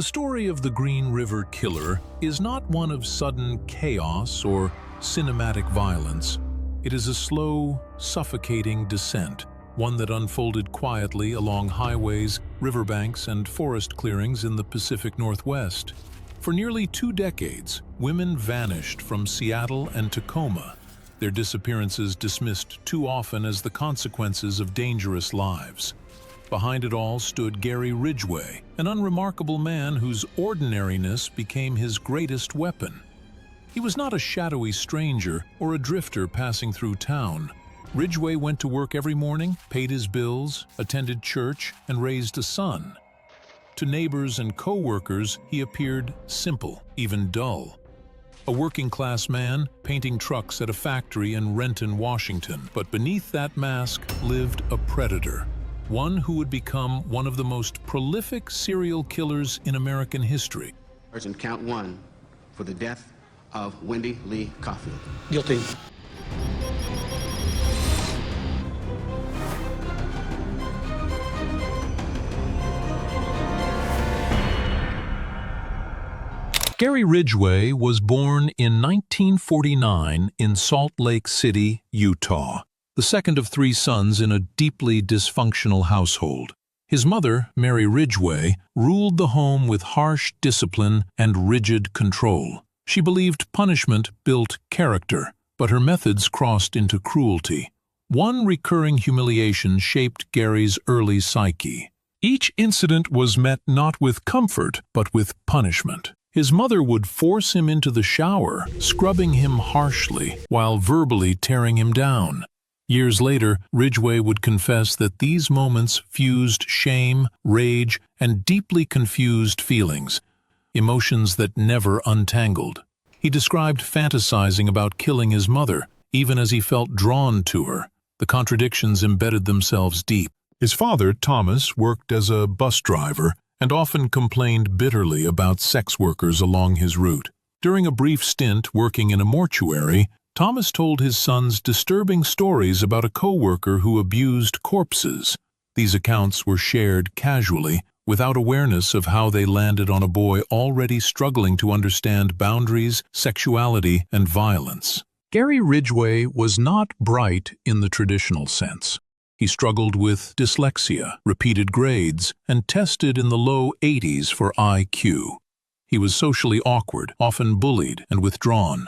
The story of the Green River Killer is not one of sudden chaos or cinematic violence. It is a slow, suffocating descent, one that unfolded quietly along highways, riverbanks, and forest clearings in the Pacific Northwest. For nearly 2 decades, women vanished from Seattle and Tacoma, their disappearances dismissed too often as the consequences of dangerous lives. Behind it all stood Gary Ridgway, an unremarkable man whose ordinariness became his greatest weapon. He was not a shadowy stranger or a drifter passing through town. Ridgway went to work every morning, paid his bills, attended church, and raised a son. To neighbors and co-workers, he appeared simple, even dull. A working-class man, painting trucks at a factory in Renton, Washington. But beneath that mask lived a predator. One who would become one of the most prolific serial killers in American history. And count 1 for the death of Wendy Lee Caulfield. Guilty. Gary Ridgway was born in 1949 in Salt Lake City, Utah, the second of 3 sons in a deeply dysfunctional household. His mother, Mary Ridgway, ruled the home with harsh discipline and rigid control. She believed punishment built character, but her methods crossed into cruelty. One recurring humiliation shaped Gary's early psyche. Each incident was met not with comfort, but with punishment. His mother would force him into the shower, scrubbing him harshly, while verbally tearing him down. Years later, Ridgway would confess that these moments fused shame, rage, and deeply confused feelings, emotions that never untangled. He described fantasizing about killing his mother, even as he felt drawn to her. The contradictions embedded themselves deep. His father, Thomas, worked as a bus driver and often complained bitterly about sex workers along his route. During a brief stint working in a mortuary, Thomas told his sons disturbing stories about a co-worker who abused corpses. These accounts were shared casually, without awareness of how they landed on a boy already struggling to understand boundaries, sexuality, and violence. Gary Ridgway was not bright in the traditional sense. He struggled with dyslexia, repeated grades, and tested in the low 80s for IQ. He was socially awkward, often bullied and withdrawn.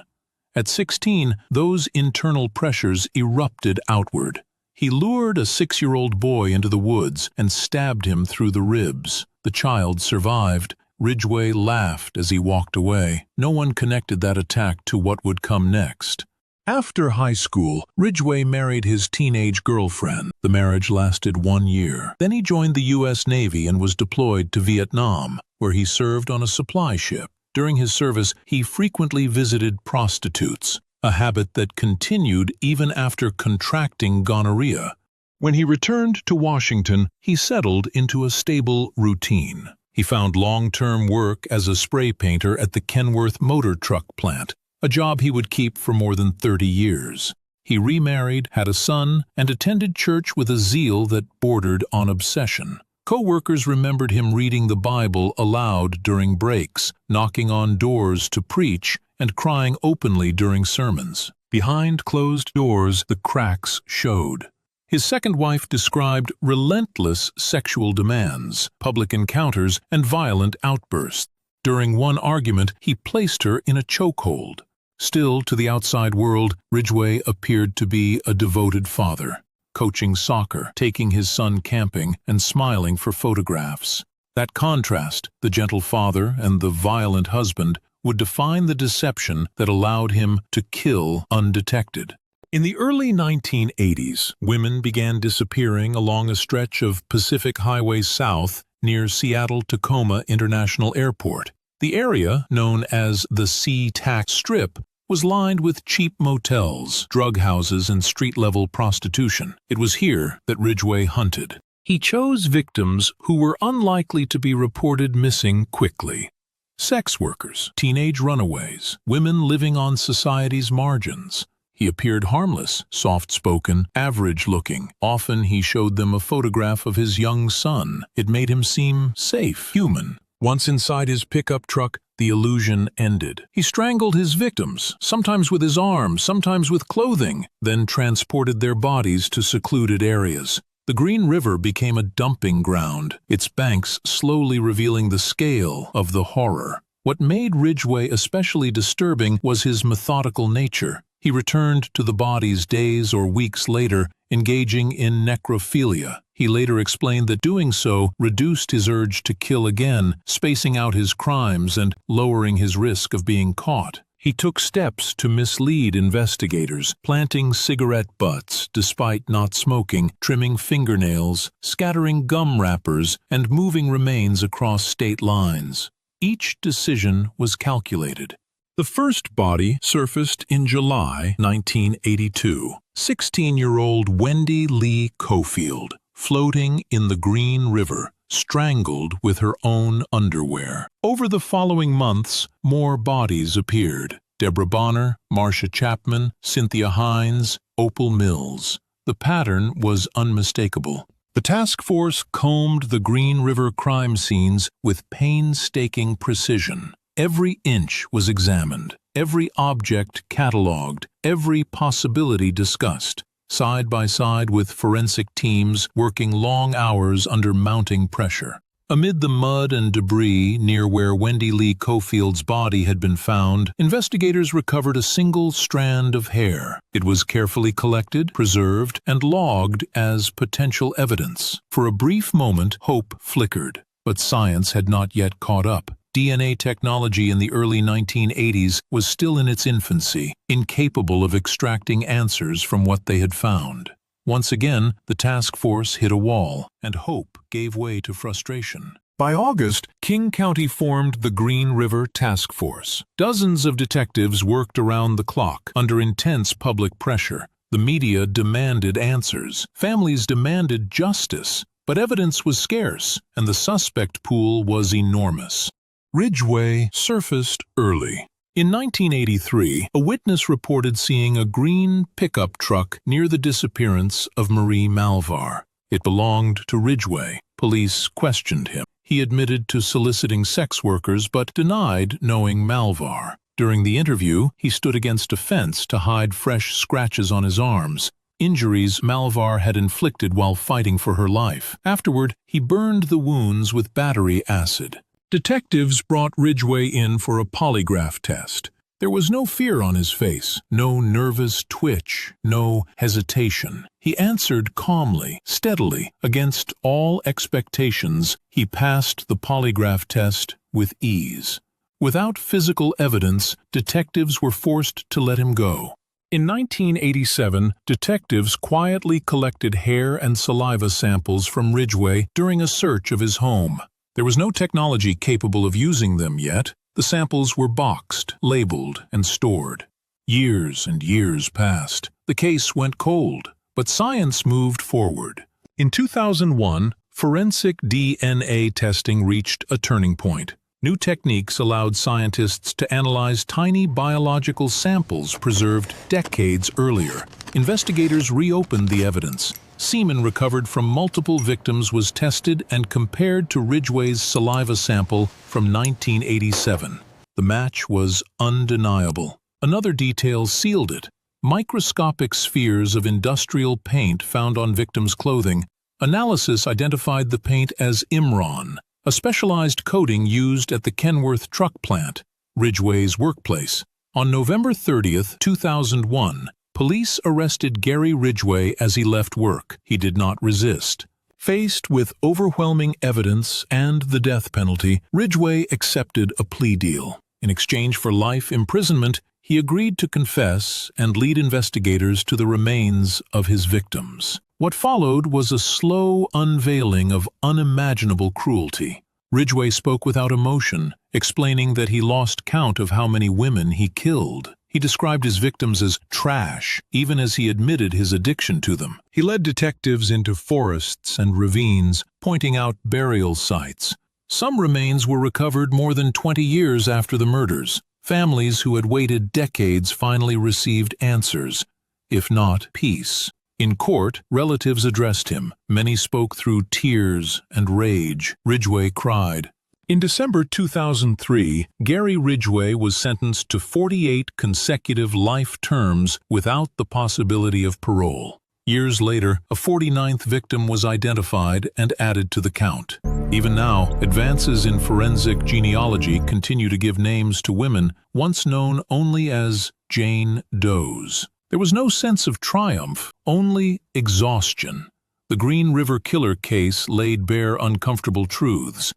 At 16, those internal pressures erupted outward. He lured a 6-year-old boy into the woods and stabbed him through the ribs. The child survived. Ridgway laughed as he walked away. No one connected that attack to what would come next. After high school, Ridgway married his teenage girlfriend. The marriage lasted 1 year. Then he joined the U.S. Navy and was deployed to Vietnam, where he served on a supply ship. During his service, he frequently visited prostitutes, a habit that continued even after contracting gonorrhea. When he returned to Washington, he settled into a stable routine. He found long-term work as a spray painter at the Kenworth motor truck plant, a job he would keep for more than 30 years. He remarried, had a son, and attended church with a zeal that bordered on obsession. Co-workers remembered him reading the Bible aloud during breaks, knocking on doors to preach, and crying openly during sermons. Behind closed doors, the cracks showed. His second wife described relentless sexual demands, public encounters, and violent outbursts. During one argument, he placed her in a chokehold. Still, to the outside world, Ridgway appeared to be a devoted father, coaching soccer, taking his son camping, and smiling for photographs. That contrast, the gentle father and the violent husband, would define the deception that allowed him to kill undetected. In the early 1980s, women began disappearing along a stretch of Pacific Highway South near Seattle-Tacoma International Airport. The area, known as the Sea-Tac Strip, was lined with cheap motels, drug houses, and street-level prostitution. It was here that Ridgway hunted. He chose victims who were unlikely to be reported missing quickly. Sex workers, teenage runaways, women living on society's margins. He appeared harmless, soft-spoken, average-looking. Often he showed them a photograph of his young son. It made him seem safe, human. Once inside his pickup truck, the illusion ended. He strangled his victims, sometimes with his arms, sometimes with clothing, then transported their bodies to secluded areas. The Green River became a dumping ground, its banks slowly revealing the scale of the horror. What made Ridgway especially disturbing was his methodical nature. He returned to the bodies days or weeks later, engaging in necrophilia. He later explained that doing so reduced his urge to kill again, spacing out his crimes and lowering his risk of being caught. He took steps to mislead investigators, planting cigarette butts despite not smoking, trimming fingernails, scattering gum wrappers, and moving remains across state lines. Each decision was calculated. The first body surfaced in July 1982. 16-year-old Wendy Lee Cofield, floating in the Green River, strangled with her own underwear. Over the following months, more bodies appeared. Deborah Bonner, Marcia Chapman, Cynthia Hines, Opal Mills. The pattern was unmistakable. The task force combed the Green River crime scenes with painstaking precision. Every inch was examined, every object catalogued, every possibility discussed, side by side with forensic teams working long hours under mounting pressure. Amid the mud and debris near where Wendy Lee Cofield's body had been found, investigators recovered a single strand of hair. It was carefully collected, preserved, and logged as potential evidence. For a brief moment, hope flickered, but science had not yet caught up. DNA technology in the early 1980s was still in its infancy, incapable of extracting answers from what they had found. Once again, the task force hit a wall, and hope gave way to frustration. By August, King County formed the Green River Task Force. Dozens of detectives worked around the clock, under intense public pressure. The media demanded answers. Families demanded justice. But evidence was scarce, and the suspect pool was enormous. Ridgway surfaced early. In 1983, a witness reported seeing a green pickup truck near the disappearance of Marie Malvar. It belonged to Ridgway. Police questioned him. He admitted to soliciting sex workers but denied knowing Malvar. During the interview, he stood against a fence to hide fresh scratches on his arms, injuries Malvar had inflicted while fighting for her life. Afterward, he burned the wounds with battery acid. Detectives brought Ridgway in for a polygraph test. There was no fear on his face, no nervous twitch, no hesitation. He answered calmly, steadily. Against all expectations, he passed the polygraph test with ease. Without physical evidence, detectives were forced to let him go. In 1987, detectives quietly collected hair and saliva samples from Ridgway during a search of his home. There was no technology capable of using them yet. The samples were boxed, labeled, and stored. Years and years passed. The case went cold, but science moved forward. In 2001, forensic DNA testing reached a turning point. New techniques allowed scientists to analyze tiny biological samples preserved decades earlier. Investigators reopened the evidence. Semen recovered from multiple victims was tested and compared to Ridgway's saliva sample from 1987. The match was undeniable. Another detail sealed it. Microscopic spheres of industrial paint found on victims' clothing. Analysis identified the paint as Imron, a specialized coating used at the Kenworth truck plant, Ridgway's workplace. On November 30, 2001, police arrested Gary Ridgway as he left work. He did not resist. Faced with overwhelming evidence and the death penalty, Ridgway accepted a plea deal. In exchange for life imprisonment, he agreed to confess and lead investigators to the remains of his victims. What followed was a slow unveiling of unimaginable cruelty. Ridgway spoke without emotion, explaining that he lost count of how many women he killed. He described his victims as trash, even as he admitted his addiction to them. He led detectives into forests and ravines, pointing out burial sites. Some remains were recovered more than 20 years after the murders. Families who had waited decades finally received answers, if not peace. In court, relatives addressed him. Many spoke through tears and rage. Ridgway cried, In December 2003, Gary Ridgway was sentenced to 48 consecutive life terms without the possibility of parole. Years later, a 49th victim was identified and added to the count. Even now, advances in forensic genealogy continue to give names to women once known only as Jane Does. There was no sense of triumph, only exhaustion. The Green River Killer case laid bare uncomfortable truths.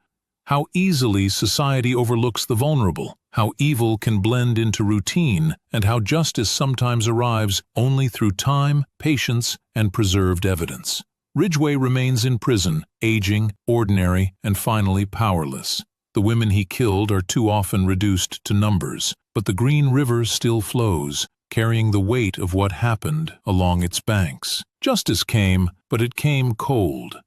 How easily society overlooks the vulnerable, how evil can blend into routine, and how justice sometimes arrives only through time, patience, and preserved evidence. Ridgway remains in prison, aging, ordinary, and finally powerless. The women he killed are too often reduced to numbers, but the Green River still flows, carrying the weight of what happened along its banks. Justice came, but it came cold.